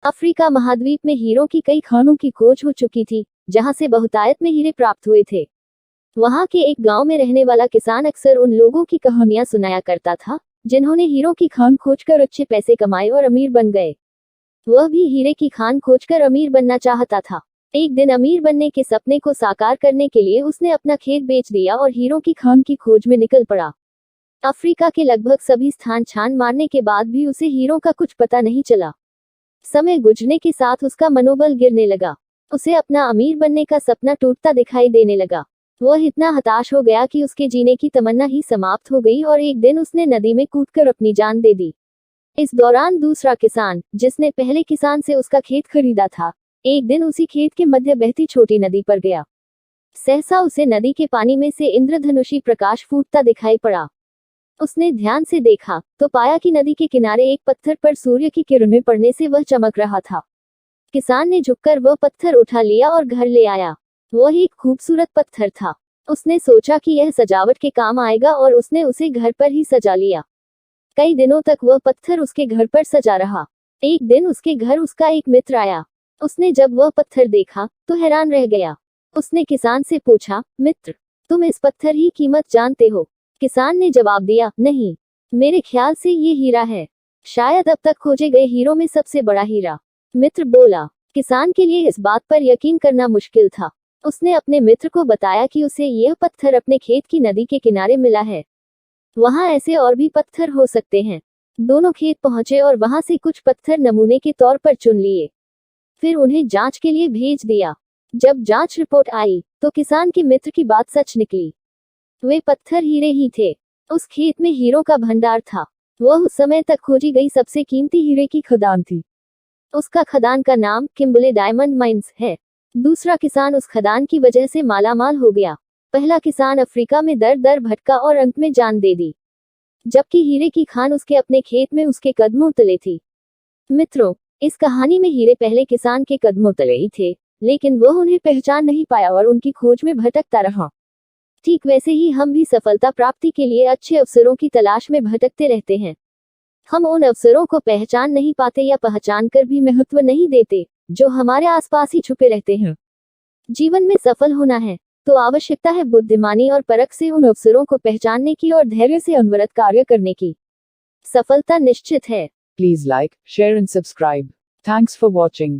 Africa महाद्वीप में हीरों की कई खानों की खोज हो चुकी थी, जहां से बहुतायत में हीरे प्राप्त हुए थे। वहां के एक गांव में रहने वाला किसान अक्सर उन लोगों की कहानियां सुनाया करता था, जिन्होंने हीरों की खान खोजकर अच्छे पैसे कमाए और अमीर बन गए। वह भी हीरे की खान खोजकर अमीर बनना चाहता था। एक दिन अमीर बनने के सपने को साकार करने के लिए उसने अपना खेत बेच दिया और हीरों की खान की खोज में निकल पड़ा। अफ्रीका के लगभग सभी स्थान छान मारने के बाद भी उसे हीरों का कुछ पता नहीं चला। समय गुजरने के साथ उसका मनोबल गिरने लगा। उसे अपना अमीर बनने का सपना टूटता दिखाई देने लगा। वह इतना हताश हो गया कि उसके जीने की तमन्ना ही समाप्त हो गई और एक दिन उसने नदी में कूदकर अपनी जान दे दी। इस दौरान दूसरा किसान, जिसने पहले किसान से उसका खेत खरीदा था, एक दिन उसी खेत के मध्य बहती छोटी नदी पर गया। सहसा उसे नदी के पानी में से इंद्रधनुषी प्रकाश फूटता दिखाई पड़ा। उसने ध्यान से देखा तो पाया कि नदी के किनारे एक पत्थर पर सूर्य की किरणें पड़ने से वह चमक रहा था। किसान ने झुककर वह पत्थर उठा लिया और घर ले आया। वह एक खूबसूरत पत्थर था। उसने सोचा कि यह सजावट के काम आएगा और उसने उसे घर पर ही सजा लिया। कई दिनों तक वह पत्थर उसके घर पर सजा रहा। एक दिन उसके घर उसका एक मित्र आया। उसने जब वह पत्थर देखा तो हैरान रह गया। उसने किसान से पूछा, मित्र, तुम इस पत्थर की कीमत जानते हो? किसान ने जवाब दिया, नहीं, मेरे ख्याल से ये हीरा है, शायद अब तक खोजे गए हीरों में सबसे बड़ा हीरा। मित्र बोला। किसान के लिए इस बात पर यकीन करना मुश्किल था। उसने अपने मित्र को बताया कि उसे यह पत्थर अपने खेत की नदी के किनारे मिला है। वहां ऐसे और भी पत्थर हो सकते हैं। दोनों खेत पहुंचे और वहां से कुछ पत्थर नमूने के तौर पर चुन लिए। फिर उन्हें जांच के लिए भेज दिया। जब जांच रिपोर्ट आई तो किसान के मित्र की बात सच निकली। वे पत्थर हीरे ही थे। उस खेत में हीरों का भंडार था। वह उस समय तक खोजी गई सबसे कीमती हीरे की खदान थी। उसका खदान का नाम किम्बले डायमंड माइंस है। दूसरा किसान उस खदान की वजह से मालामाल हो गया। पहला किसान अफ्रीका में दर दर भटका और अंत में जान दे दी, जबकि हीरे की खान उसके अपने खेत में उसके कदमों तले थी। मित्रों, इस कहानी में हीरे पहले किसान के कदमों तले ही थे, लेकिन वह उन्हें पहचान नहीं पाया और उनकी खोज में भटकता रहा। ठीक वैसे ही हम भी सफलता प्राप्ति के लिए अच्छे अवसरों की तलाश में भटकते रहते हैं। हम उन अवसरों को पहचान नहीं पाते या पहचान कर भी महत्व नहीं देते, जो हमारे आसपास ही छुपे रहते हैं। जीवन में सफल होना है तो आवश्यकता है बुद्धिमानी और परख से उन अवसरों को पहचानने की और धैर्य से अनवरत कार्य करने की। सफलता निश्चित है। Please like, share and subscribe. Thanks for watching.